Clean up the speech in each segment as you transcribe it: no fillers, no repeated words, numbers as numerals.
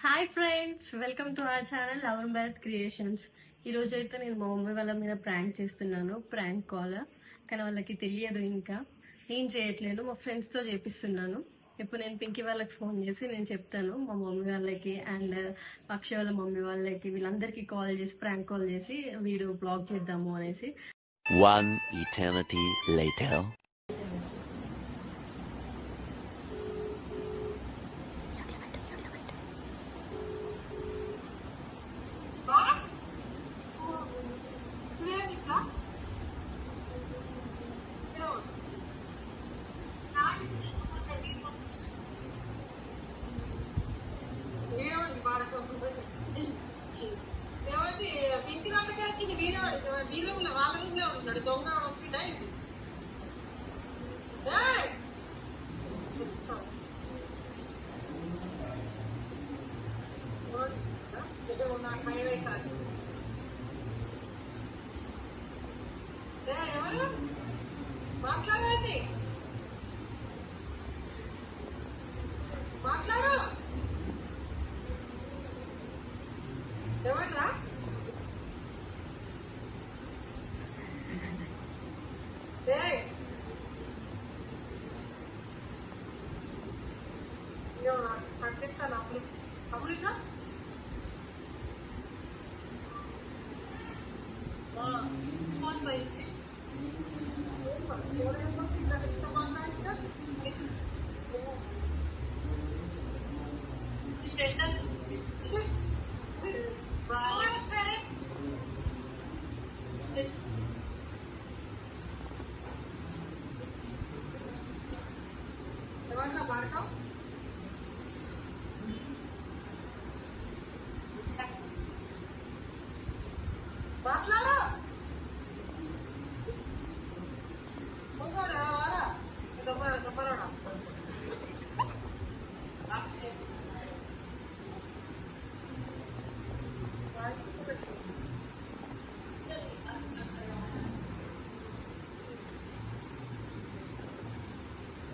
Hi friends, welcome to our channel Lavan Bharat creations. ఈరోజు అయితే నేను మా మమ్మీ వాళ్ళ మీద ప్రాంక్ చేస్తున్నాను. ప్రాంక్ కాల్, కానీ వాళ్ళకి తెలియదు. ఇంకా ఏం చేయట్లేదు, మా ఫ్రెండ్స్తో చేపిస్తున్నాను. ఇప్పుడు నేను పింకీ వాళ్ళకి ఫోన్ చేసి నేను చెప్తాను మా మమ్మీ వాళ్ళకి అండ్ అక్షయ్ వాళ్ళ మమ్మీ వాళ్ళకి వీళ్ళందరికీ కాల్ చేసి ప్రాంక్ కాల్ చేసి వీడియో బ్లాగ్ చేద్దాము అనేసి. One eternity later. వీరంలో వాళ్ళ రూమ్లో ఉన్నాడు. దొంగ వచ్చిందా ఇది ఎవరు మాట్లాడండి, మాట్లాడు. ఎవరా పట్టిస్తాను అప్పుడు అప్పుడు ఇట్లా ఫోన్ పోయింది. సరే ఎవరితో పడతావు? మాట్లాడు. దొబ్బరాడా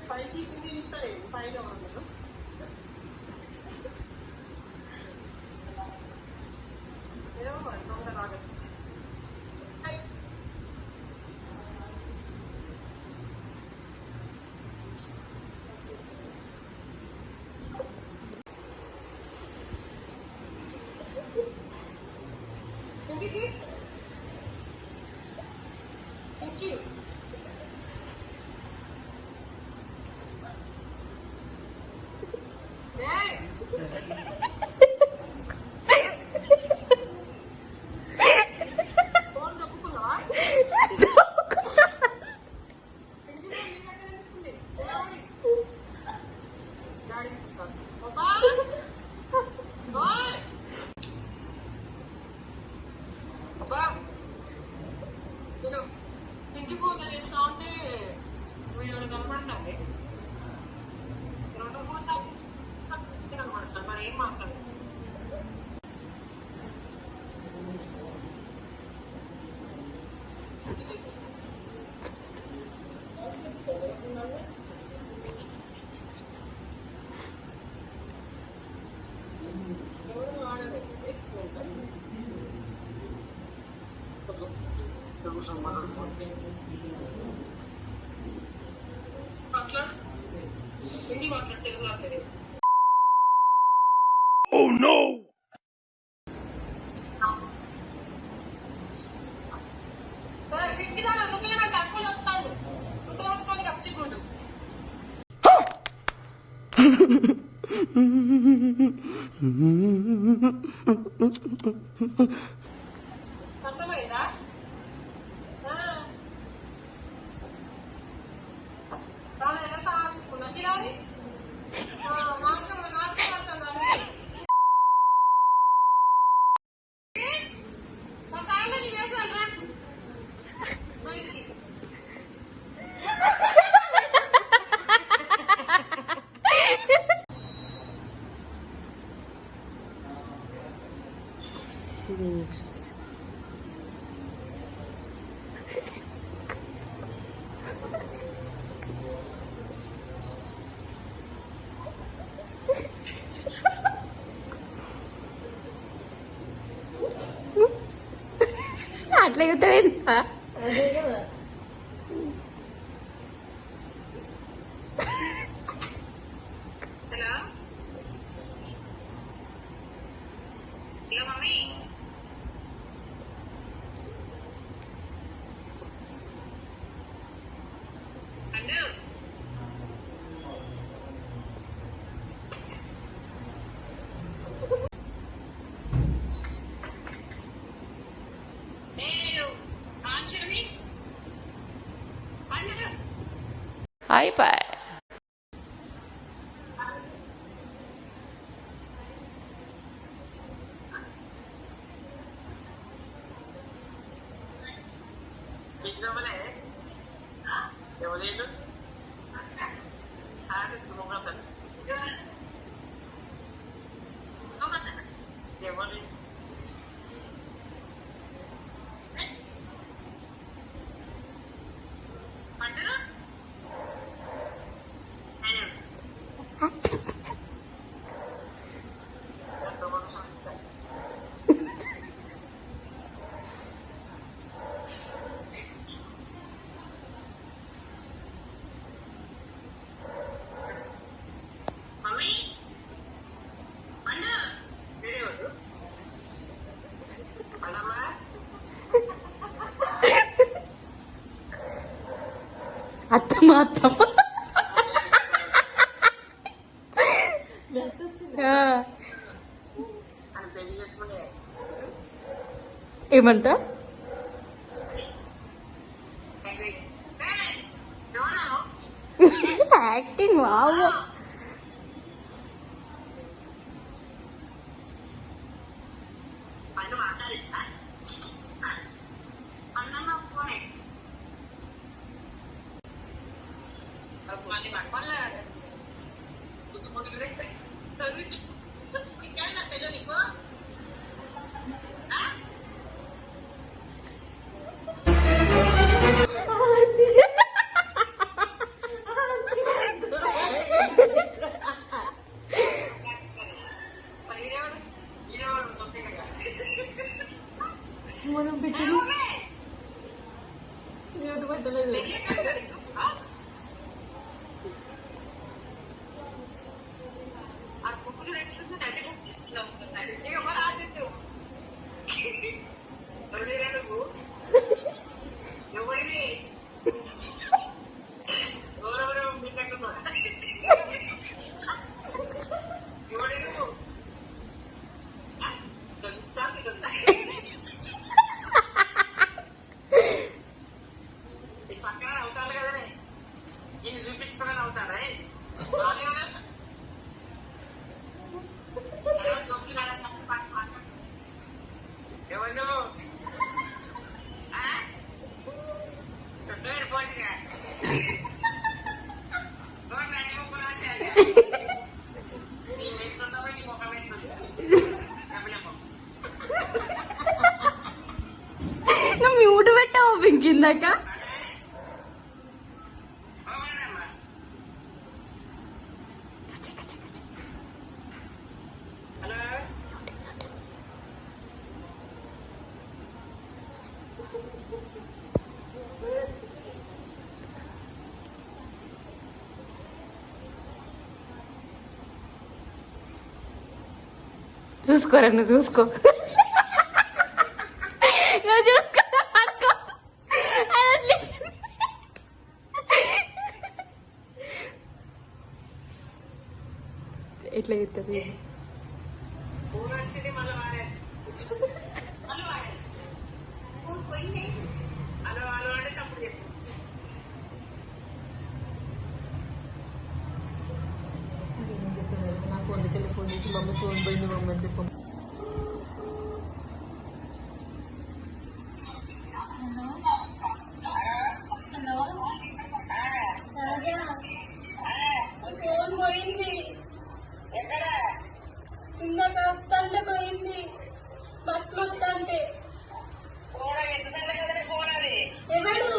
పైకి కింది ఇస్తాడే పైగా ఉండదు. ఏమో దొంగ రాగదు. ఇంటికి ఇంటికి ఫోన్ తప్పుకున్నావా? డాడీ అబ్బా నేను ఇంటి పూజ చేస్తా ఉంటే వీడు కనపడతాండి. రెండు పూజ కనపడతాను, మరి ఏం మాట్లాడదు. మాట్లాడు, హిందీ మాట్లాడు, తెలుగు మాట్లాడే. Oh no! ఇంటి దాని రూపాయలు నాకు తక్కువ వస్తాను. కొత్త రాసుకోవాలి రక్షించుకోండు. అర్థమైందా? ఎలా సాగుతున్నది కానీ నాటకం పడుతుంది. నా సాయంలో నీ వేసాను రా. అట్లా చెప్తావే అదే కదా. హలో హలో మమ్మీ అండు నేను ఆచరణి పండుగ అయిపోయి మమ్మీ పండు వీడియోడు పండమ్మా అత్తమ్మ అత్తమ్మ అని పెళ్లి చేసుకునే ఏమంట యాక్టింగ్ వావ్ పండు మాట్లాడిస్తా అన్నమ్మ పోనే మళ్ళీ మళ్ళీ ఇంకా సెలవు నీకు మనం పెట్టింది మ్యూట్ పెట్టలేదు. ఎవరిని ఎవరెవరు మీ దగ్గర ఎవరి నువ్వు పక్కన అవుతారు కదనే నేను చూపించుకోవాలని అవుతారా ఎవరు నువ్వు పోసిగా నీ ముగ్గురు వచ్చాక నీ మెట్లున్నావా నీ ముఖం ఎట్లుంది నువ్వు మ్యూట్ పెట్టావు పింకిందాక హలో చూసుకోరా నువ్వు చూసుకో నువ్వు చూసుకో పడుకో. అది వదిలేసి. ఎట్లా చెప్తుంది ఫోన్ వచ్చింది మళ్ళీ వాడచ్చు మళ్ళీ వాడచ్చు ఫోన్ పోయింది హలో హలో అంటే సపోర్ట్ చెప్పు నా ఫోన్కి వెళ్ళి ఫోన్ చేసి మమ్మీ ఫోన్ పోయింది మమ్మీ అని చెప్పు. ఫోన్ పోయింది ఇందాక వస్తుంటే పోయింది బస్ వస్తుంటే ఫోన్ ఎత్తుతాడు కదా ఫోన్ అది ఎవడు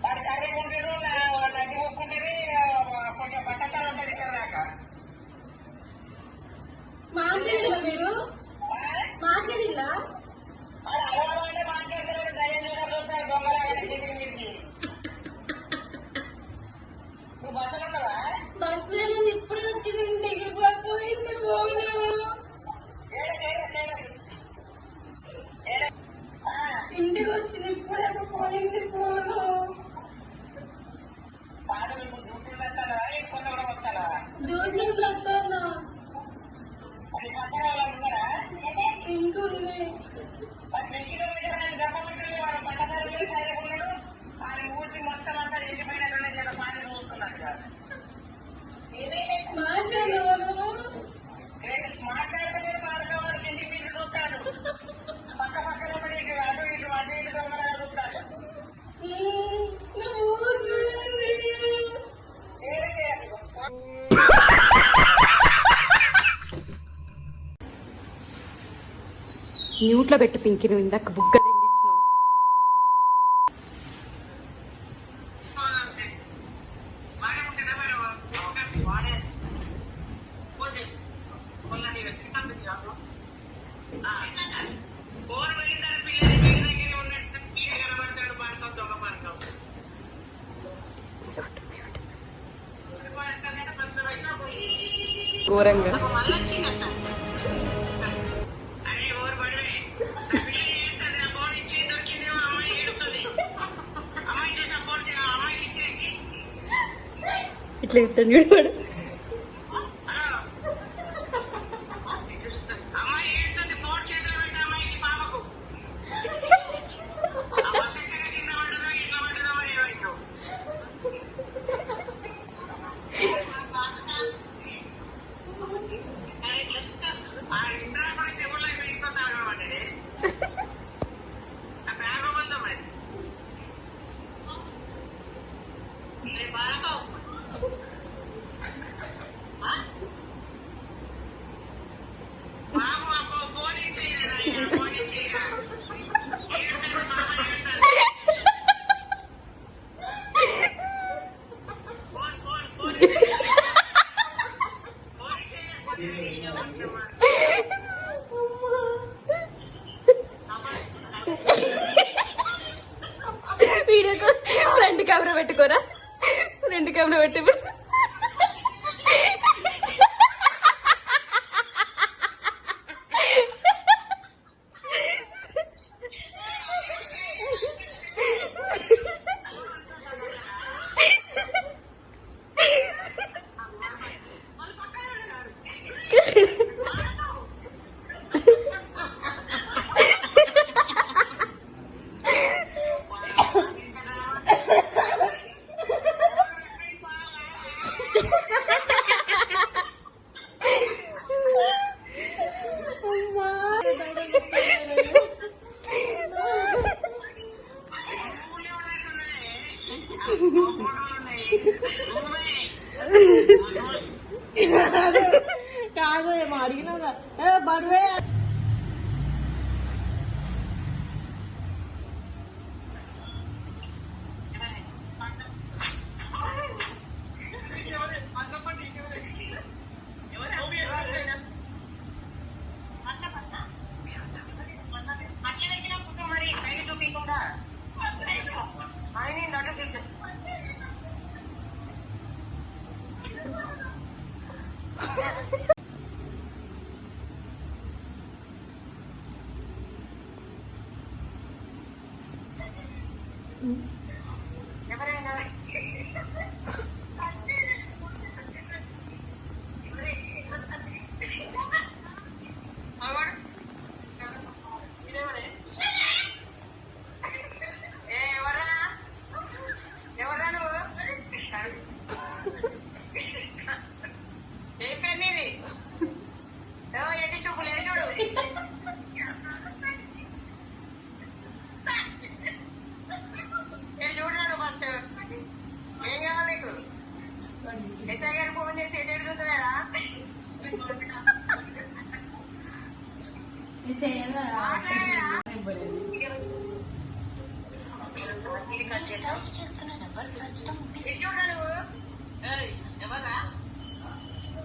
వాడు చదువుకుంటారు నడ్డి ఒప్పుకుంటారు కొంచెం బట్టలు ఉంటుంది ఇక్కడ దాకా మాట్లాడిల్లా మీరు మాట్లాడిల్లా వాడు అలవాడు అంటే మాట్లాడతారు ఆయన ఊరికి మొత్తం అంతా ఎండిపోయినట్టు జర పానీ చూసుకున్నాడు కదా. మాట్లాడితే మార్గం ఇంటికి మీరు చూస్తాడు. పక్క పక్కన అటు ఇటు అటు ఇటు చూస్తాడు. న్యూట్లో పెట్టు పింకి, నువ్వు ఇందాక బుగ్గ తెంగించినావు. ఘోరంగా ఇట్లా చెప్తాను చూడవాడు. వీడియోకు ఫ్రంట్ కెమెరా పెట్టుకోరా, ఫ్రంట్ కెమెరా పెట్టి కాదు ఏమో అడిగినా బరువే.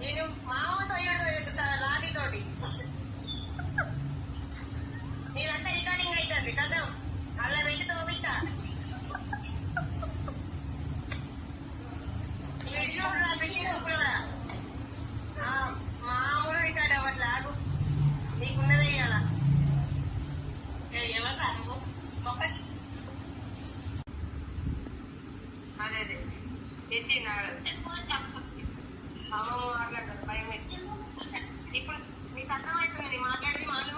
నేను మామతో లాఠీతోటి నేనంతా రికార్డింగ్ అవుతుంది కదా, అలా వెళ్ళి తోపిస్తా. చూడరా పెట్టి చూపులోడా మామూలు రికార్డ్ అవ్వట్లా, ఆగు నీకున్నది ఇయ్యాలా. ఎవరు నువ్వు మొక్కకి అదే అదే ఎత్తి అమ్మమ్మ మాట్లాడతారు భయం. ఇప్పుడు నీకు అర్థమవుతుంది మాట్లాడేది మాలు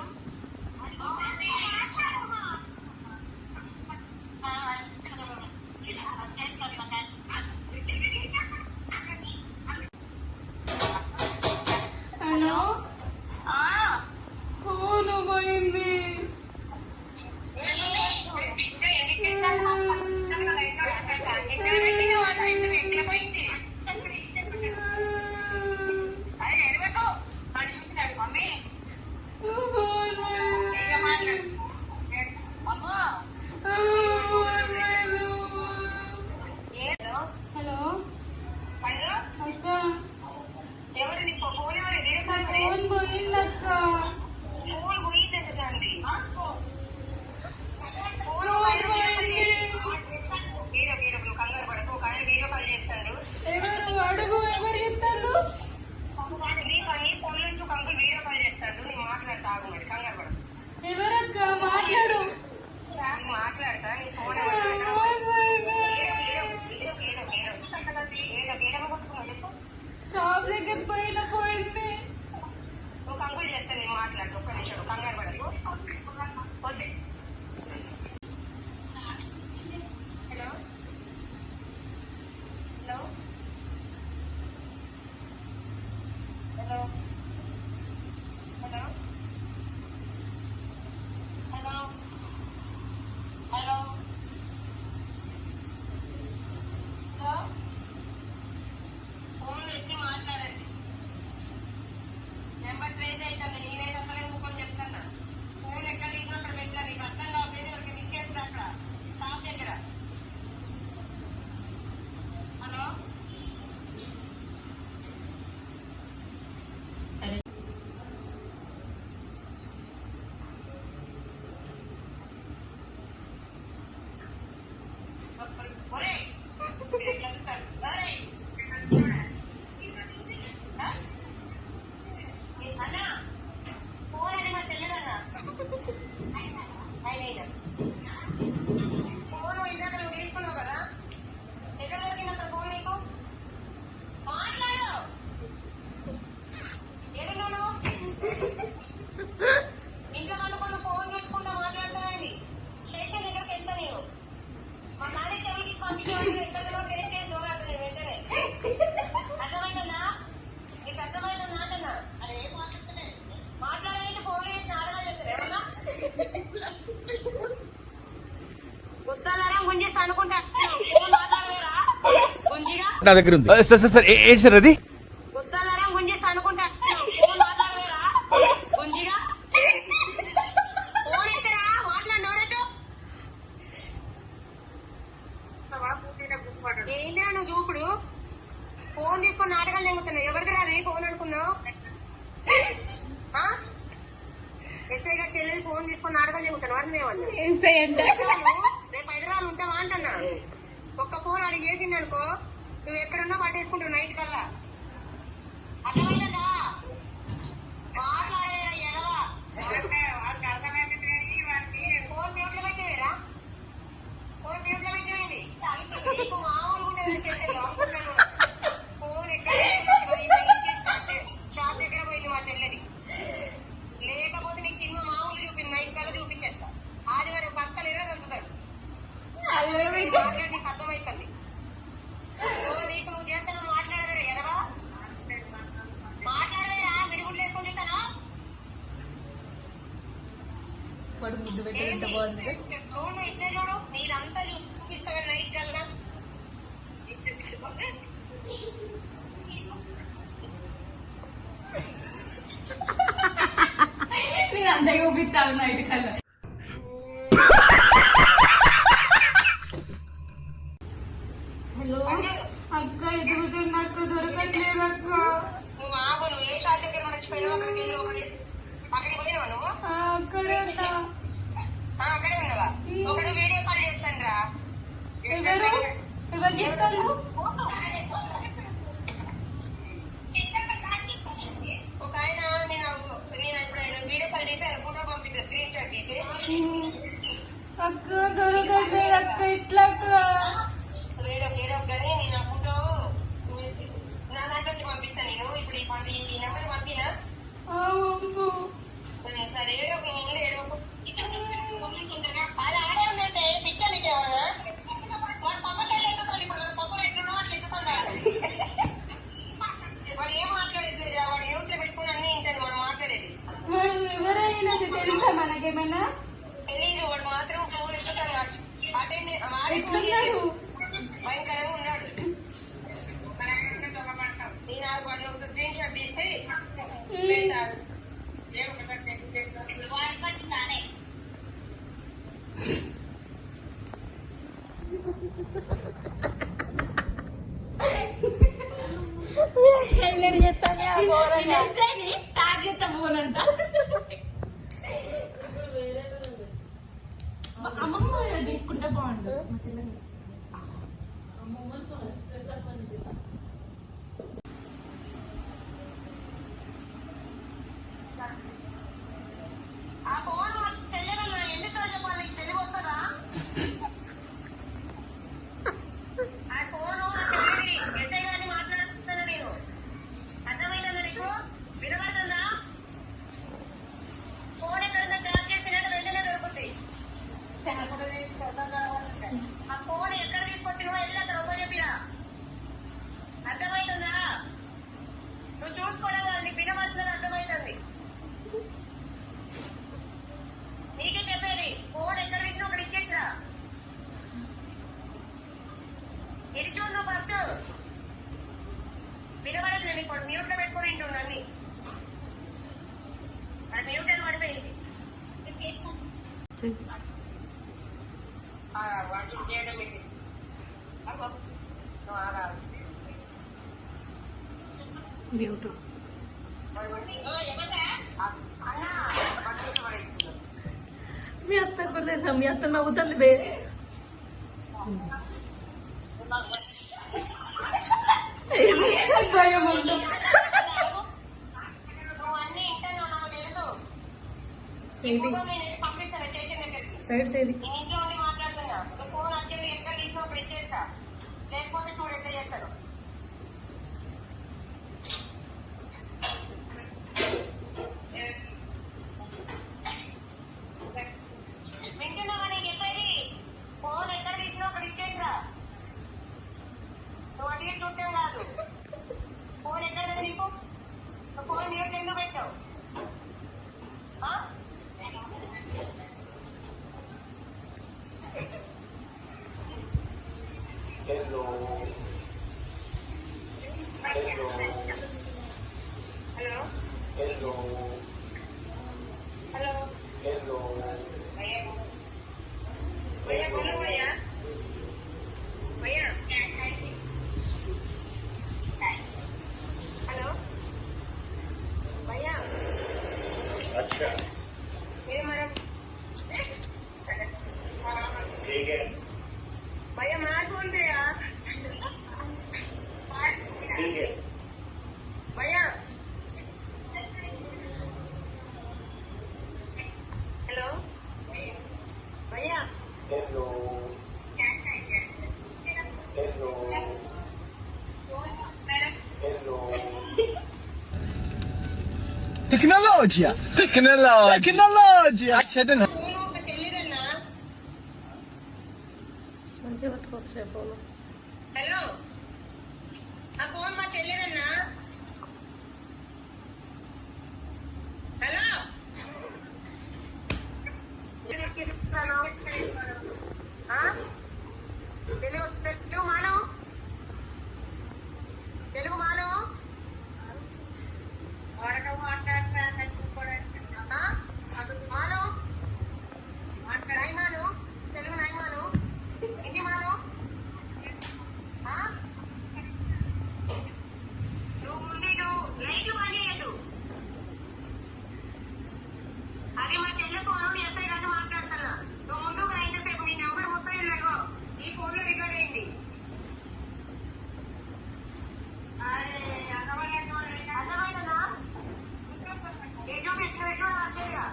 ఫోన్ పోయింది. హలో అక్క, ఫోన్ పోయిందక్క. ఎవరు అడుగు, ఎవరు ఇస్తారు? ఎవరక్క మాట్లాడు. షాప్ దగ్గర పోయింది. నా దగ్గర ఉంది సార్. సార్ సార్ ఏంటి సార్ అది? ఏంటా నువ్వు చూపుడు? ఫోన్ తీసుకొని నాటకాలు తెంగుతున్నావు. ఎవరిది రాదు ఫోన్ అనుకున్నావు? ఎస్ఐ గారు చెల్లెలు ఫోన్ తీసుకొని నాటకాలు తెంగుతాను వారిని మేమన్నా. రేపు హైదరాబాద్ ఉంటావా అంటున్నా. ఒక్క ఫోన్ అడిగి చేసిండు అనుకో, నువ్వు ఎక్కడున్నా పట్టేసుకుంటావు నైట్ కల్లా. అర్థమైందా? మాట్లాడేరా ఎదవా. ఫోన్ మ్యూట్లో పెట్టేవేరా? ఫోన్ మ్యూట్లో పెట్టేవేంది? నీకు మామూలుగా ఉండేది స్టేషన్లో. ఫోన్ ఎక్కడ షాప్ దగ్గర పోయింది మా చెల్లెది. లేకపోతే నీకు సినిమా మామూలు చూపింది, నైట్ కల్లా చూపించేస్తా. ఆదివారం పక్కన తెలుస్తుంది. నీకు అర్థమవుతుంది. నీకు నువ్వు చేస్తా మాట్లాడవేరా ఎదవా. మాట్లాడవేరా మిడిగుడ్లు వేసుకొని చూస్తానా? చూడు ఇట్లే చూడు, నీదంతా చూపిస్తా నైట్ కల్లా. నేనంతా చూపిస్తాను నైట్ కల్లా. హలో అక్క, ఎదుగుతున్న అక్క, దొరకట్లేదు అక్క. నువ్వు ఆగు, నువ్వు ఏ షాప్ దగ్గర మర్చిపోయినావు? అక్కడికి పోయినావా నువ్వు? అక్కడే ఉన్నా. అక్కడే ఉన్నావా? ఒకడు వీడియో కాల్ చేస్తాను రా. ఎవరు చెప్తాను? ఒక ఆయన నేను ఇప్పుడు ఆయన వీడియో కాల్ చేసి ఆయన ఫోటో పంపిస్తాను, స్క్రీన్ షాట్ తీసి. అక్క దొరకట్లేదు అక్క, ఇట్లా అక్క. వేరే కానీ నేను ఆ ఫోటో నా దాంట్లోకి పంపిస్తాను. నేను ఇప్పుడు ఈ నెంబర్ పంపినా సరే. ముందు ఏడవకు. అది ఆడే ఉందంటే పిచ్చా నీకేమన్నా? వాడు పక్కన ఎక్కుతాడు. ఇప్పుడు పక్కన ఎట్లున్నా అట్లా ఎక్కుతాడు. వాడు ఏం మాట్లాడేది? వాడు యూట్లో పెట్టుకుని అన్ని ఇంటాను మనం మాట్లాడేది. వాడు ఎవరైనా తెలుసా మనకేమన్నా? తెలీదు, వాడు మాత్రం ఫోన్ ఎత్తుతాడు. అటెండ్ ఎట్లున్నాడు? భయంకరంగా ఉన్నాడు. నేను ఆ వాడిని ఒక స్క్రీన్ షాట్ తీస్తే పెట్టారు. అమ్మమ్మ తీసుకుంటే బాగుండు. మా చెల్లె ఆ ఫోన్ చెల్లెలన్నా ఎన్నిసార్లు చెప్పాలి, నీకు తెలివి వస్తుందా? ఆ ఫోను నా చెల్లెలి ఎస్ఐ గారిని మాట్లాడుతున్నాను నేను. అర్థమైందా నీకు? వినబడుతుందా? ఫోన్ ఎక్కడన్నా ట్రాప్ చేసినట్టు వెంటనే దొరుకుతుంది. ఆ ఫోన్ ఎక్కడ తీసుకొచ్చినవో వెళ్ళి అక్కడ ఒక్క చెప్పిరా. అర్థమవుతుందా? నువ్వు చూసుకోవడం వాళ్ళు నీకు వినబడుతుందని అర్థమవుతుంది. నీకే చెప్పేది, ఫోన్ ఎక్కడ తీసినా ఒకటి ఇచ్చేసిరా. ఇది చూడు నువ్వు ఫస్ట్. వినబడట్లేదు నీకు, మ్యూట్ లో పెట్టుకుని వింటుండు అన్ని. అది మ్యూట్ అని పడిపోయింది. వాటిని చేయడం అన్నా బట్టలు పడేస్తున్నాడు. మీ అత్త కూడా తెలుసా? మీ అత్త నవ్వుతుంది బే. భయం ఉంటుంది. నువ్వు అన్ని ఇంటర్లో నాకు తెలుసు. ఇప్పుడు నేను పంపిస్తాను స్టేషన్ దగ్గరికి. సైడ్ సైడ్ నేను ఇంట్లో ఉండి మాట్లాడుతున్నా. నువ్వు ఫోన్ అర్జెంట్ ఎక్కడ తీసినా అప్పుడు ఇచ్చేస్తా. లేకపోతే చూడు ఎట్లా చేస్తాను. వింటున్నావా నీకు చెప్పేది? ఫోన్ ఎక్కడ తీసినా అక్కడ ఇచ్చేసిరా. నువ్వు అడిగి చూడటం కాదు. ఫోన్ ఎక్కడది నీకు? ఫోన్ మ్యూట్ ఎందుకు పెట్టావు? హలో హలో భయ్యా बोलो भैया भैया हेलो भैया अच्छा ये मैडम ठीक है भैया मार बोल रहे यार ठीक है भैया हेलो भैया hello hello madam hello Tecnologia! Tecnologia! Accede phone ఒక చెల్లిదన్నా. మంచిగా పట్టుకోవచ్చు. హలో ఆ ఫోన్ మా చెల్లిదన్నా. హలో తీసుకిస్తాను. తెలుగు మాను, తెలుగు మాను. మాను నైమాను, తెలుగు నైమాను, హిందీ మాను. నువ్వు ముందు లైట్ బంద్ చేయద్దు. అది మా చెల్లె ఫోన్ ఎస్ఐ గారిని మాట్లాడుతున్నా. నువ్వు ముందుకు రైతేసేపు నీ నెంబర్ మొత్తం ఇలాగో ఈ ఫోన్ లో రికార్డ్ అయింది. అర్థమైందా? నిజం ఎట్లా పెట్టాడు అర్జెంట్గా.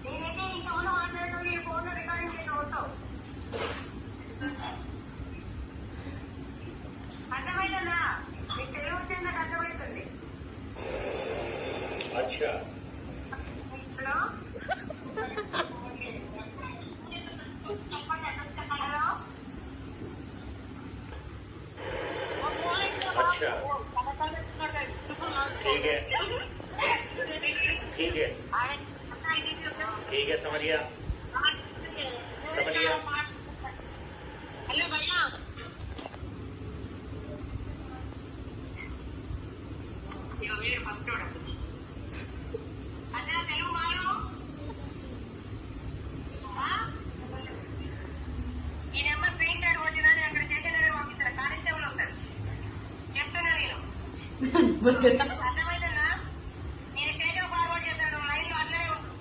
నేనైతే ఇంతకుముందు మాట్లాడటం ఈ ఫోన్ లో రికార్డింగ్ చేసిన మొత్తం. అర్థమైందా? నీకు తెలివి వచ్చేది నాకు అర్థమవుతుంది. अच्छा హలో హలో अच्छा ठीक है ठीक है ठीक है समझ गया समझ गया హలో భయ్యా ఇగో వీడు ఫస్ట్ అదే తెలుగు వాళ్ళు ఈ నెంబర్ స్క్రీన్ షాట్ కొట్టినని అక్కడ స్టేషన్ దగ్గర పంపిస్తారు కానిస్టేబుల్ వస్తారు చెప్తున్నా నేను అర్థమైందా నేను స్టేషన్ ఫార్వర్డ్ చేస్తాను లైన్ లో అట్లనే ఉంటుంది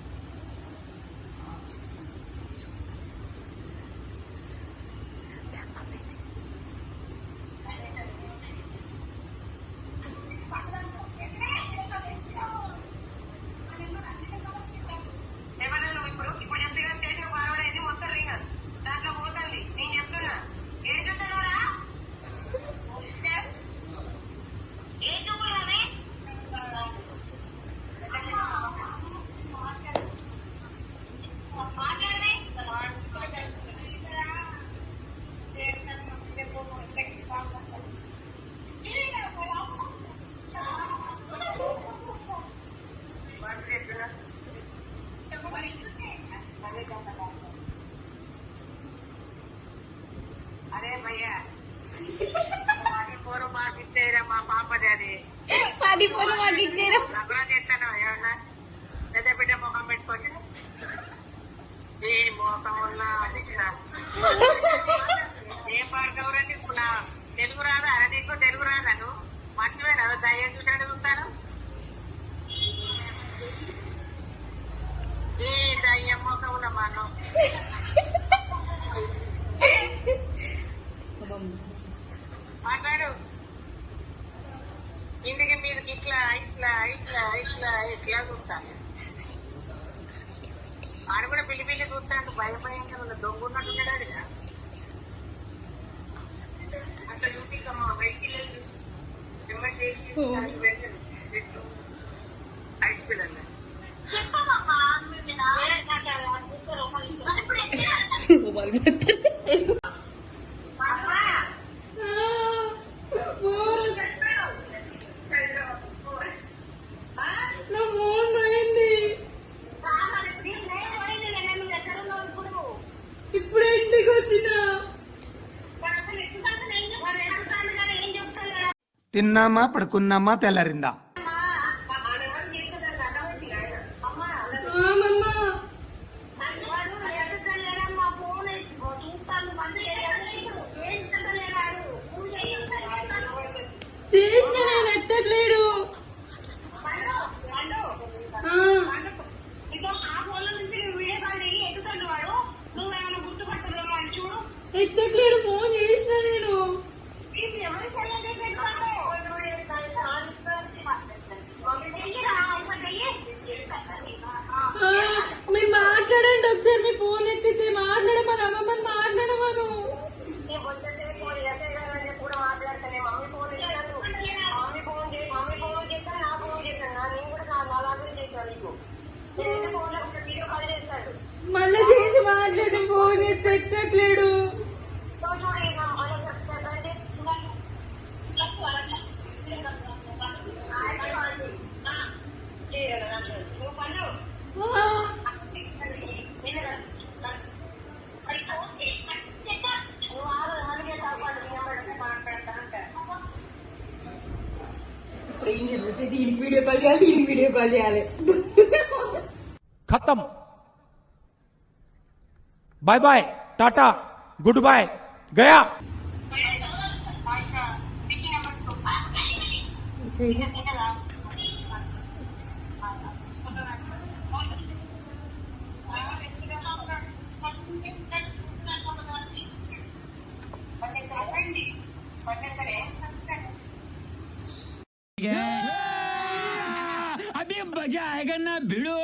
ఏమన్నా నువ్వు ఇప్పుడు చెప్తే స్టేషన్ ఫార్వర్డ్ అయింది మొత్తం రింగ్ దాంట్లో పోతుంది నేను చెప్తున్నా ఏడు చెప్తున్నారా ఏ చూపులు అవి మాట్లాడమే అరే భయ్యా అది పూర్వం మాకు ఇచ్చేయరా మా పాపది అది అది పొలం మాకు ఇచ్చారు. నగ్గున చేస్తాను ఏమన్నా పెద్ద బిడ్డ ముఖం పెట్టుకొని ఏ ముఖం ఉన్నా ఏం పాడుకోవరండి ఇప్పుడు నా తెలుగు రాదా అరే నీకు తెలుగు రాదా నువ్వు మర్చిపోయినా దయ్యం చూసాడు చూస్తాను ఈ దయ్యం ముఖం ఉన్న మనం మాట్లాడు ఇంటికి మీదకి ఇట్లా ఇట్లా ఇట్లా ఇట్లా ఇట్లా చూస్తాను ఆడు కూడా పిల్లి పిల్లి చూస్తాను భయం భయంగా ఉన్న దొంగ ఉన్నట్టున్నాడు ఆడిగా అట్లా చూపిస్తామా వెహికల్ నెంబర్ చేసి ఐస్ పిల్లలు నా ఫోన్ పోయింది. ఇప్పుడు ఇంటికి వచ్చిన తిన్నామా పడుకున్నామా తెల్లరిందా చేసిన నేను ఎత్తట్లేడు. ఎత్తట్లేడు ఫోన్ చేసిన నేను. మీరు మాట్లాడండి ఒకసారి మీ ఫోన్ ఎత్తితే మాట్లాడమని అమ్మమ్మని మాట్లాడమను. మళ్ళీ చేసి మాట్లాడి ఫోన్ ఎత్తట్లేడు. ఇప్పుడు ఏం జరుగుతుంది? దీనికి వీడియో కాల్ చేయాలి, దీనికి వీడియో కాల్ చేయాలి. खत्म बाय बाय टाटा गुड बाय गया अभी मजा आएगा ना भिड़ो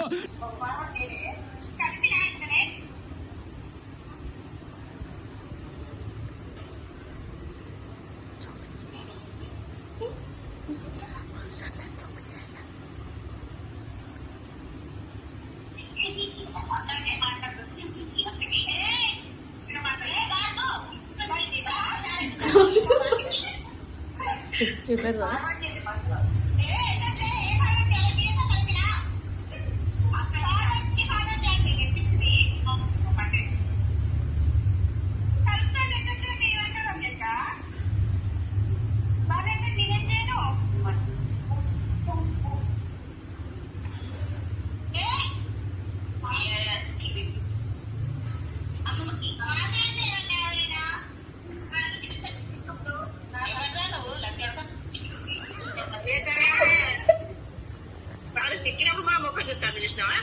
కోపం చూస్తాను చూసినావా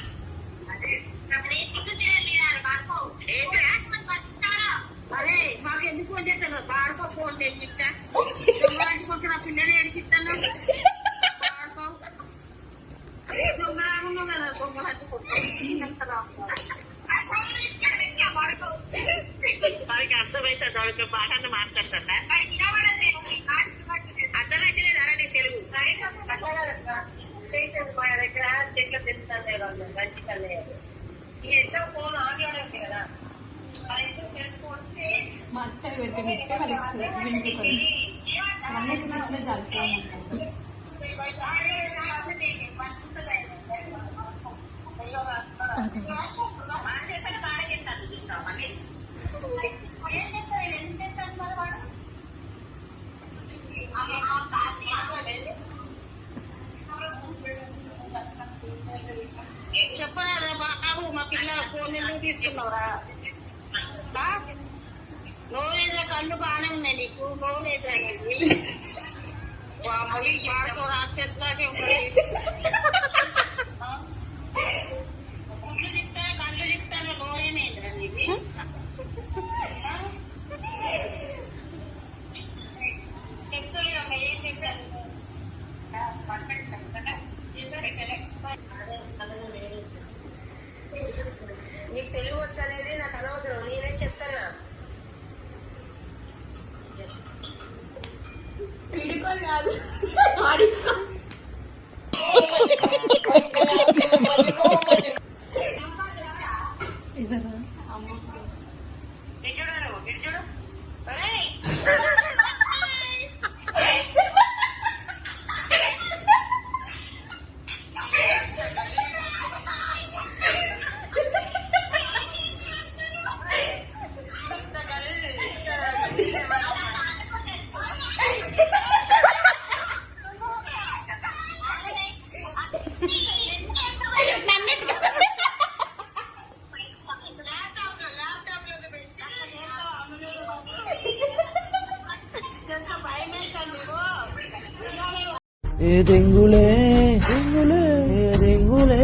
అరే మాకు ఎందుకు ఫోన్ చేస్తాను బాడుకో ఫోన్ తెచ్చిస్తా దొంగలాంచుకుంటున్న పిల్లని ఎడికిస్తాను దొంగలాగున్నావు కదా వారికి అర్థమైతే దానికి బాగానే మాట్లాడతాడా అర్థమైతే లేదారా నీ తెలుగు స్టేషన్ మా దగ్గర స్టేట్లో తెలుస్తాను మంచి ఎంత ఫోన్ ఆడియోనే ఉంది కదా అది తెలుసుకుంటే మా అత్త పెట్టితే వాళ్ళకి చూసిన చాలు చెప్పిన బాగా చెప్తాను చూసినావు మళ్ళీ ఏం చెప్తారు ఎంత చెప్తాను మరి వాడు చెప్పరాదా బాబు మా పిల్ల ఫోన్ ఎందుకు తీసుకున్నావురా నోలేదా కళ్ళు బాగానే ఉన్నాయి నీకు నోలేదు అనేది రాక్షసులాగే ఉంటుంది కళ్ళు చెప్తాను నోరేనేంద్రా నీది చెప్తాను ఏం చెప్పాను నీకు తెలుగు వచ్చు అనేది నాకు అనవసరం నేనేం చెప్తానా వీడికోలు కాదు ఆడికో ఇటు చూడు అరే ఏ దెంగులే దెంగులే దెంగులే